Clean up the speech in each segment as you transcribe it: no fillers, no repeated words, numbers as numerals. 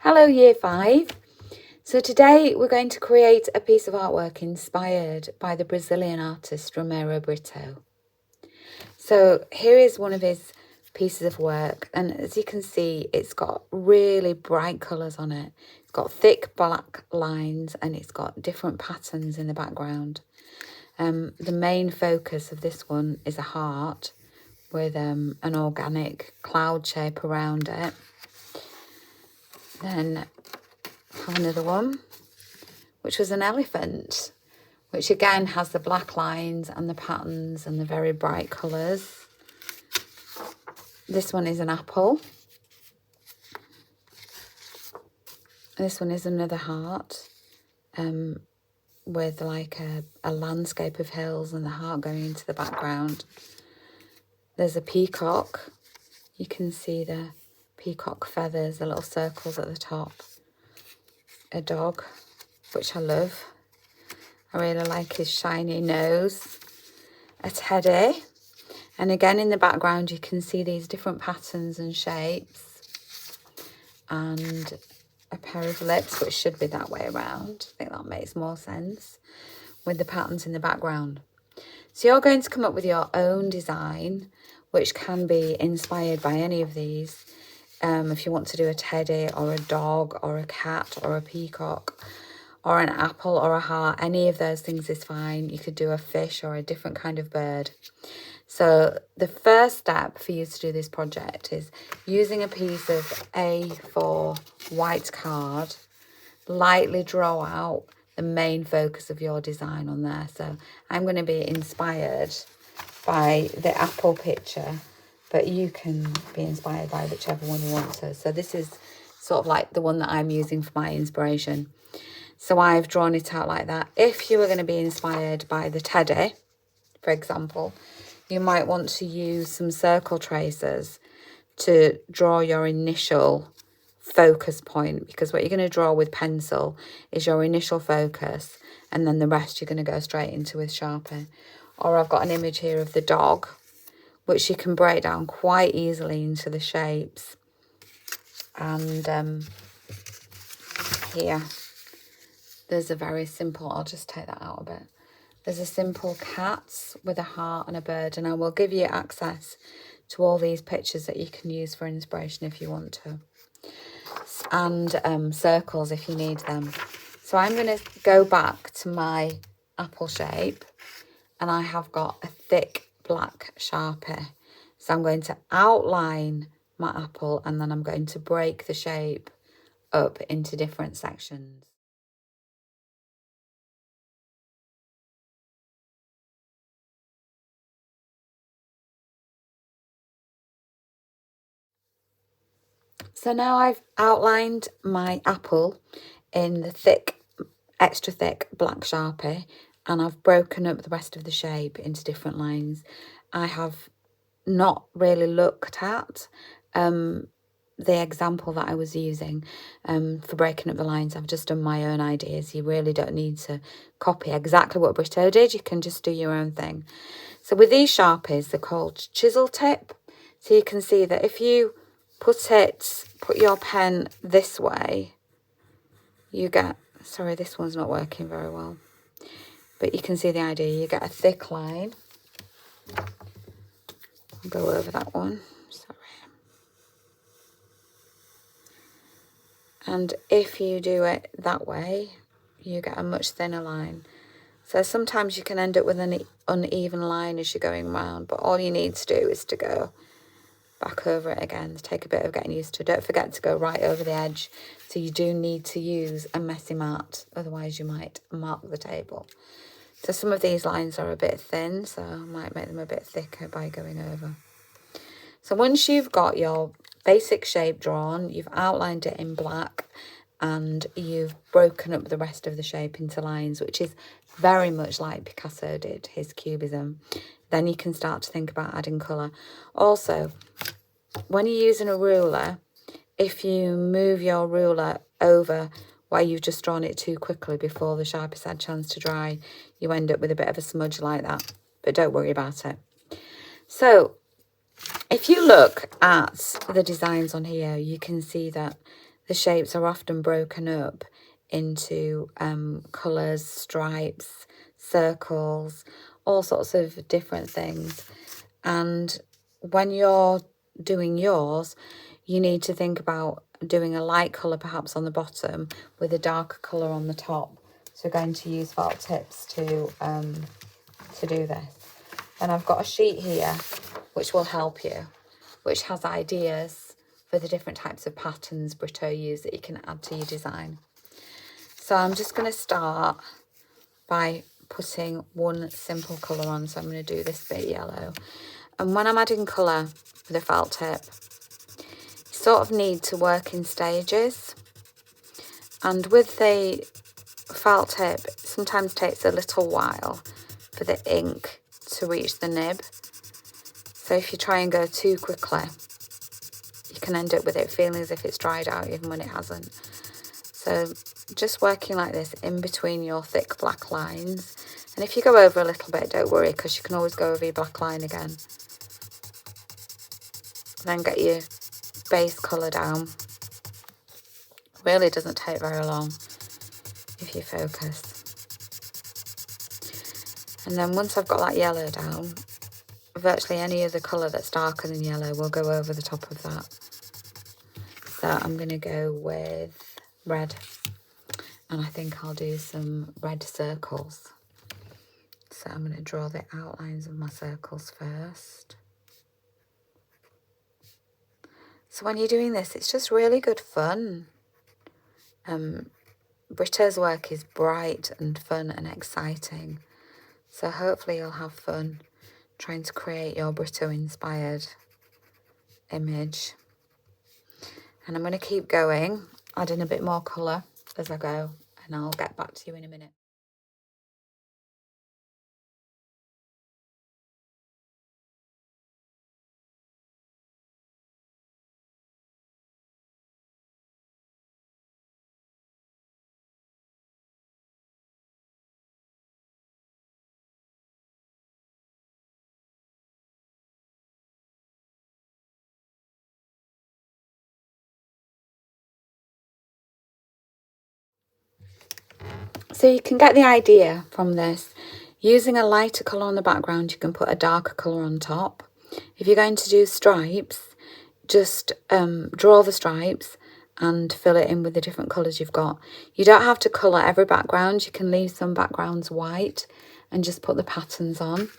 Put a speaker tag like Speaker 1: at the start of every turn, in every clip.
Speaker 1: Hello Year 5. So today we're going to create a piece of artwork inspired by the Brazilian artist Romero Britto. So here is one of his pieces of work, and as you can see it's got really bright colours on it. It's got thick black lines and it's got different patterns in the background. The main focus of this one is a heart with an organic cloud shape around it. Then have another one, which was an elephant, which again has the black lines and the patterns and the very bright colours. This one is an apple. This one is another heart with like a landscape of hills and the heart going into the background. There's a peacock. You can see the peacock feathers, the little circles at the top. A dog, which I love. I really like his shiny nose. A teddy. And again in the background you can see these different patterns and shapes. And a pair of lips, which should be that way around. I think that makes more sense with the patterns in the background. So you're going to come up with your own design, which can be inspired by any of these. If you want to do a teddy or a dog or a cat or a peacock or an apple or a heart, any of those things is fine. You could do a fish or a different kind of bird. So the first step for you to do this project is using a piece of A4 white card, lightly draw out the main focus of your design on there. So I'm going to be inspired by the apple picture, but you can be inspired by whichever one you want to. So this is sort of like the one that I'm using for my inspiration. So I've drawn it out like that. If you were going to be inspired by the teddy, for example, you might want to use some circle tracers to draw your initial focus point, because what you're going to draw with pencil is your initial focus, and then the rest you're going to go straight into with Sharpie. Or I've got an image here of the dog, which you can break down quite easily into the shapes. And here, there's a very simple, I'll just take that out a bit. There's a simple cat with a heart and a bird, and I will give you access to all these pictures that you can use for inspiration if you want to. And circles if you need them. So I'm going to go back to my apple shape, and I have got a thick black Sharpie. So I'm going to outline my apple, and then I'm going to break the shape up into different sections. So now I've outlined my apple in the thick, extra thick black Sharpie, and I've broken up the rest of the shape into different lines. I have not really looked at the example that I was using for breaking up the lines. I've just done my own ideas. You really don't need to copy exactly what Britto did. You can just do your own thing. So with these Sharpies, they're called chisel tip. So you can see that if you put your pen this way, you get, sorry, this one's not working very well, but you can see the idea. You get a thick line. I'll go over that one, sorry. And if you do it that way, you get a much thinner line. So sometimes you can end up with an uneven line as you're going around, but all you need to do is to go back over it again. Take a bit of getting used to. Don't forget to go right over the edge. So you do need to use a messy mat, otherwise you might mark the table. So some of these lines are a bit thin, so I might make them a bit thicker by going over. So once you've got your basic shape drawn, you've outlined it in black, and you've broken up the rest of the shape into lines, which is very much like Picasso did his cubism, then you can start to think about adding colour. Also, when you're using a ruler, if you move your ruler over where you've just drawn it too quickly before the Sharpie's had a chance to dry, you end up with a bit of a smudge like that, but don't worry about it. So if you look at the designs on here, you can see that the shapes are often broken up into colours, stripes, circles, all sorts of different things. And when you're doing yours, you need to think about doing a light colour perhaps on the bottom with a darker colour on the top. So we're going to use felt tips to do this. And I've got a sheet here which will help you, which has ideas for the different types of patterns Britto use that you can add to your design. So I'm just going to start by putting one simple colour on. So I'm going to do this bit yellow. And when I'm adding colour with a felt tip, you sort of need to work in stages. And with the felt tip, it sometimes takes a little while for the ink to reach the nib. So if you try and go too quickly, you can end up with it feeling as if it's dried out even when it hasn't. So just working like this in between your thick black lines. And if you go over a little bit, don't worry, because you can always go over your black line again. Then get your base colour down. Really doesn't take very long if you focus. And then once I've got that yellow down, virtually any other colour that's darker than yellow will go over the top of that. So I'm going to go with red. And I think I'll do some red circles. So I'm going to draw the outlines of my circles first. So when you're doing this, it's just really good fun. Britto's work is bright and fun and exciting. So hopefully you'll have fun trying to create your Britto inspired image. And I'm going to keep going, adding a bit more colour as I go, and I'll get back to you in a minute. So you can get the idea from this. Using a lighter colour on the background, you can put a darker colour on top. If you're going to do stripes, just draw the stripes and fill it in with the different colours you've got. You don't have to colour every background. You can leave some backgrounds white and just put the patterns on.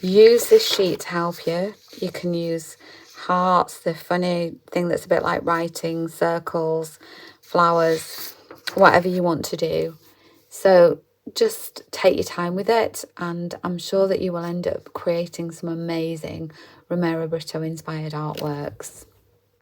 Speaker 1: Use this sheet to help you. You can use hearts, the funny thing that's a bit like writing, circles, flowers, whatever you want to do. So just take your time with it, and I'm sure that you will end up creating some amazing Romero Britto inspired artworks.